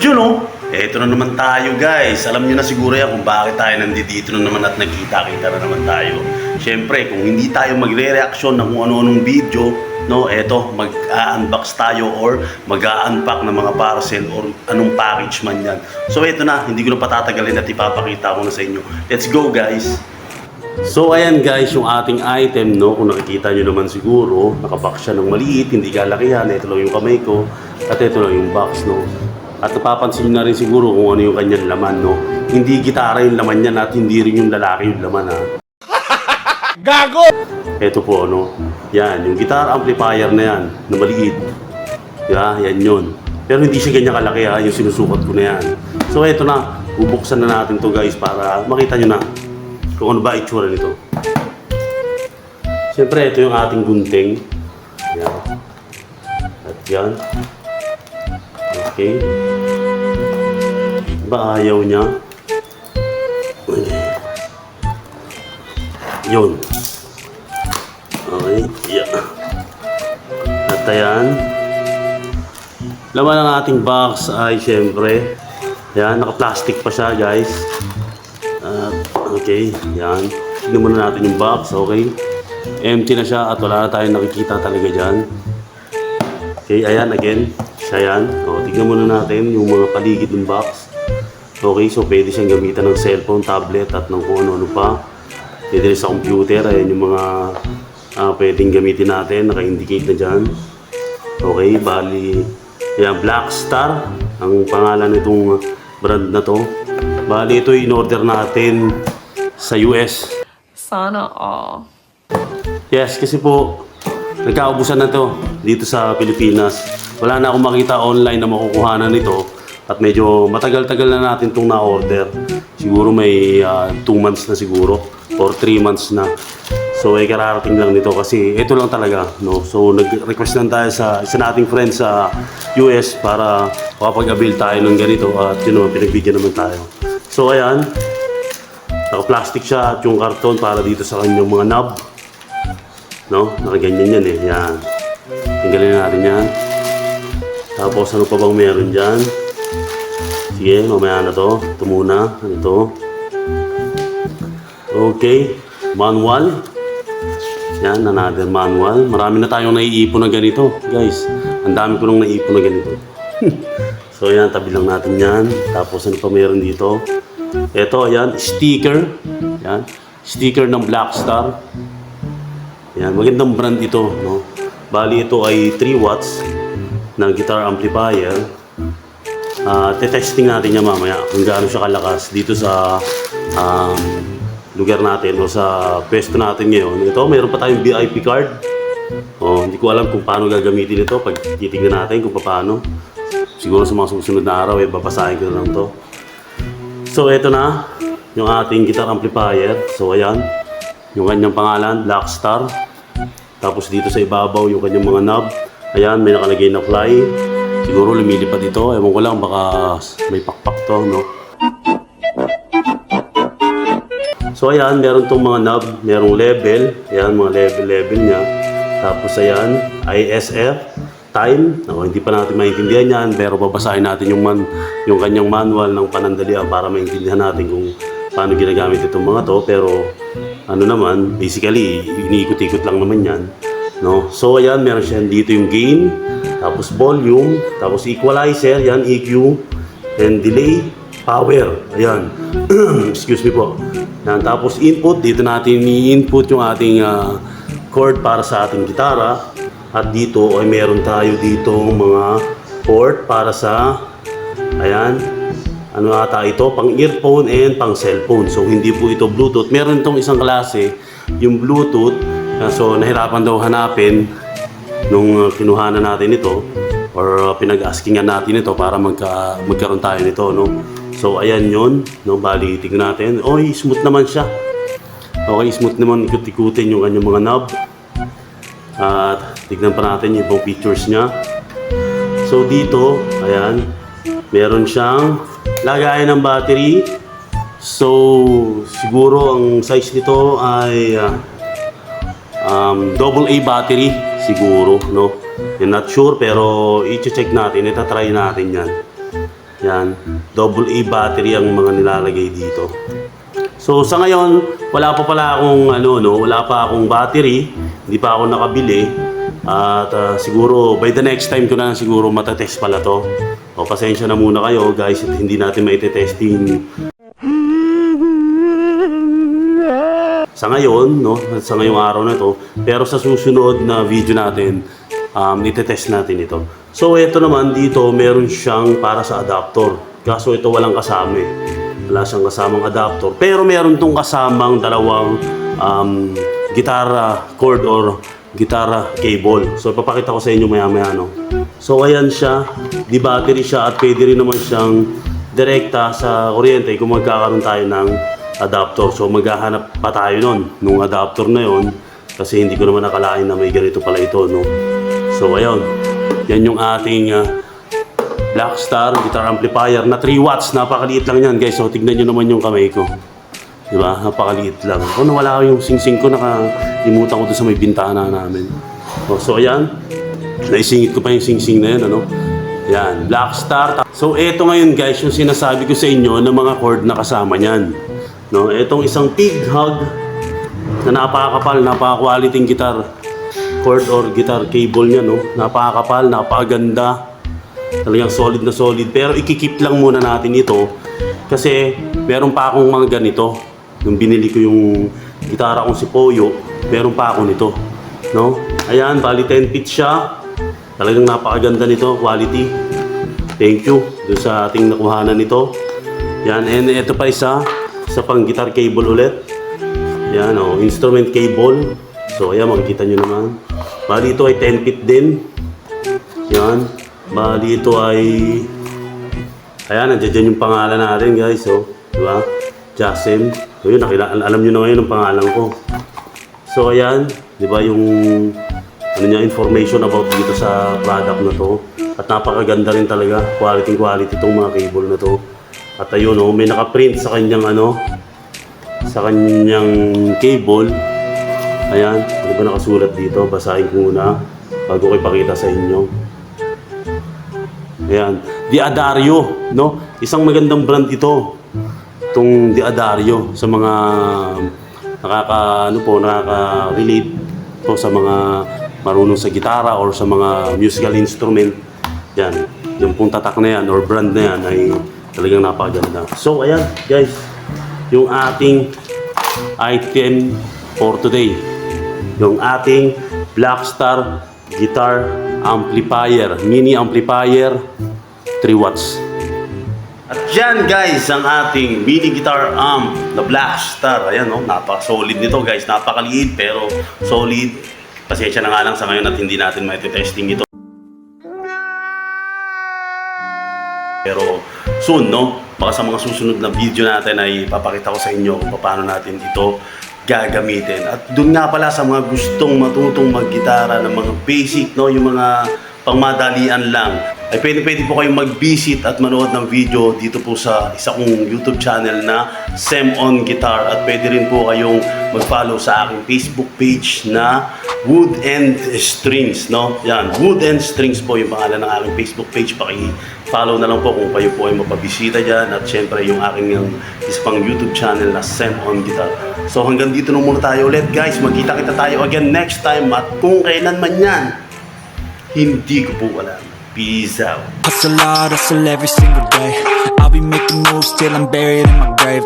Yun o, eto na naman tayo guys. Alam niyo na siguro yan kung bakit tayo nandito na naman at nagkita-kita na naman tayo. Siyempre, kung hindi tayo magre-reaction ng kung ano-anong video, no, eto, mag-unbox tayo or mag-unpack ng mga parcel or anong package man yan. So eto na, hindi ko na patatagalin at ipapakita ko na sa inyo. Let's go guys! So ayan guys, yung ating item, no, kung nakikita nyo naman siguro, nakabox siya ng maliit, hindi kalakihan. Ito lang yung kamay ko at ito lang yung box, no. At napapansin nyo na rin siguro kung ano yung kanyang laman, no. Hindi gitara yung laman yan at hindi rin yung lalaki yung laman, ha. Gago! Ito po, no. Yan, yung guitar amplifier na yan, na maliit. Yeah, yan yun. Pero hindi siya ganyan kalaki, ha, yung sinusukat ko na yan. So ito na, bubuksan na natin to guys para makita nyo na kung ano ba itsura nito. Siyempre, ito yung ating gunting. Yan. At yan. Okay. Ba ayaw niya? Yun. Okay. Yeah. At ayan. Laman ng ating box ay siyempre. Yan. Naka-plastic pa siya guys. Okay. Yan. Tignan muna natin yung box. Okay. Empty na siya at wala na tayong nakikita talaga dyan. Okay. Ayan. Again. Siya yan. O, tignan muna natin yung mga paligid ng box. Okay, so pwede siyang gamitan ng cellphone, tablet, at ng kung ano-ano pa. Pwede rin sa computer. Ayan yung mga pwedeng gamitin natin. Naka-indicate na dyan. Okay, bali. Ayan, Black Star. Ang pangalan nitong brand na to. Bali, ito in-order natin sa US. Sana all. Yes, kasi po, nagkaubusan na to dito sa Pilipinas. Wala na akong makita online na makukuhanan nito at medyo matagal-tagal na natin itong na-order. Siguro may 2 months na siguro or 3 months na. So ay kararating lang nito kasi ito lang talaga, no. So nag-request lang tayo sa isa nating friend sa US para makapag-avail tayo ng ganito at yun naman, pinagbigyan naman tayo. So ayan, naka-plastic siya at yung karton para dito sa kanyang mga knob. No, nakaganyan yan eh. Yan. Tinggalin natin yan. Tapos ano pa bang meron dyan? Sige, mamaya na to. Ito muna. Ano to? Okay. Manual. Yan, another manual. Marami na tayong naiipon na ganito. Guys, ang dami ko nang naiipon na ganito. So yan, tabi lang natin yan. Tapos ano pa meron dito? Ito, ayan, sticker. Yan. Sticker ng Black Star. Yan, magandang brand ito, no? Bali ito ay 3 watts na guitar amplifier. Te-testing natin niya mamaya kung gaano siya kalakas dito sa lugar natin o sa pwesto natin ngayon. Ito, mayroon pa tayong VIP card. Hindi ko alam kung paano gagamitin ito pag titignan natin kung paano. Siguro sa mga susunod na araw, babasahin ko na lang to. So, ito na yung ating guitar amplifier. So, ayan. Yung kanyang pangalan, Black Star. Tapos dito sa ibabaw, yung kanyang mga knob. Ayan, may nakalagay na fly. Siguro lumilipad ito. Ewan ko lang, baka may pakpak to, no? So ayan, meron tong mga knob. Merong level. Ayan, mga level niya. Tapos ayan, ISF, time. Hindi pa natin maintindihan yan, pero babasahin natin yung kanyang manual ng panandalian para maintindihan natin kung paano ginagamit itong mga to. Pero ano naman, basically, iniikot-ikot lang naman yan. No? So ayan, meron siya dito yung gain, tapos volume, tapos equalizer, yan, EQ, and delay, power. Ayan. Excuse me po. Yan, tapos input, dito natin i-input yung ating chord para sa ating gitara. At dito ay meron tayo dito mga port para sa, ayan, ano ata ito, pang earphone and pang cellphone. So hindi po ito Bluetooth. Meron itong isang klase, yung Bluetooth. So nahirapan daw hanapin nung kinuhanan natin ito or pinag-askingan natin ito para magkaroon tayo nito, no. So ayan yun, no, bali tignan natin. Oy, smooth naman siya. Okay, smooth naman, ikot-ikutin yung kanyang mga knob. At tignan pa natin yung ibang features niya. So dito, ayan, meron siyang lagayan ng battery. So siguro ang size nito ay AA battery siguro, no? I'm not sure pero i-check natin, itatry natin yan. Yan, double A battery ang mga nilalagay dito. So sa ngayon, wala pa pala akong wala pa akong battery, hindi pa ako nakabili. At siguro by the next time ko na siguro matatest pala to. O pasensya na muna kayo guys, at hindi natin maite-testing sa ngayon, no? Sa ngayong araw na to. Pero sa susunod na video natin, itetest natin ito. So ito naman dito, meron siyang para sa adapter. Kaso ito walang kasama eh. Wala siyang kasamang adapter. Pero meron tong kasamang dalawang guitar cord or guitar cable. So ipapakita ko sa inyo maya-maya, no? So ayan siya, di battery siya at pwede rin naman siyang direkta sa kuryente kung magkakaroon tayo ng adapter. So maghahanap pa tayo nung adapter na yon kasi hindi ko naman nakalain na may ganito pala ito, no? So ayun, yan yung ating Blackstar guitar amplifier na 3 watts. Napakaliit lang yan guys. So tignan nyo naman yung kamay ko. Diba? Napakaliit lang. Kung nawala ko yung sing-sing ko, nakalimutan ko doon sa may bintana namin. So ayan, naisingit ko pa yung sing-sing na yan, ano? Yan, Blackstar. So eto ngayon guys, yung sinasabi ko sa inyo ng mga chord na kasama nyan. No, etong isang Pig Hug na napakakapal, napaka-quality guitar cord or guitar cable niya, no? Napakakapal, napakaganda. Talagang solid na solid. Pero ikikip lang muna natin ito kasi meron pa akong mga ganito. Nung binili ko yung gitara kong si Poyo, meron pa ako nito, no? Ayan, bali 10 feet siya. Talagang napakaganda nito, quality. Thank you dun sa ating nakuhanan nito. Yan, and ito pa isa pang guitar cable ulit. Yan, instrument cable. So ayan, makikita nyo naman. Bali ito ay 10 feet din. Yan. Bali ito ay ayan, nandiyan yung pangalan natin guys. So, diba? Jasim. So yun, alam nyo na ngayon ang pangalan ko. So ayan, diba yung information about dito sa product na to. At napakaganda rin talaga. Quality itong mga cable na to. At ayun, may nakaprint sa kanyang sa kanyang cable. Ayan, ano ba nakasulat dito? Basahin ko muna bago ko ipakita sa inyo. Ayan, D'Addario, no? Isang magandang brand ito. Itong D'Addario sa mga nakaka-relate po sa mga marunong sa gitara or sa mga musical instrument. Yan, yung pong tatak na yan or brand na yan ay talagang napakaganda. So, ayan, guys, yung ating item for today. Yung ating Blackstar guitar amplifier, mini amplifier, 3 watts. At yan guys, ang ating mini guitar amp na Blackstar. Ayan, napaka-solid nito guys, napakaliit pero solid. Pasensya na nga lang sa ngayon at hindi natin mai-testing ito. Pero soon, baka sa mga susunod na video natin ay papakita ko sa inyo kung paano natin ito gagamitin. At doon nga pala sa mga gustong matutong maggitara ng mga basic, yung mga pangmadalian lang, ay pwede po kayong mag-visit at manood ng video dito po sa isa kong YouTube channel na Sem on Guitar. At pwede rin po kayong mag-follow sa aking Facebook page na Wood and Strings, Yan, Wood and Strings po yung pangalan ng aking Facebook page. Paki-follow na lang po kung kayo po ay mapabisita dyan. At syempre yung aking isa pang YouTube channel na Sem on Guitar. So hanggang dito na muna tayo ulit guys. Magkita-kita tayo again next time. At kung kailan man yan, hindi ko po alam. Peace out. Hustle hard, hustle every single day. I'll be making moves till I'm buried in my grave.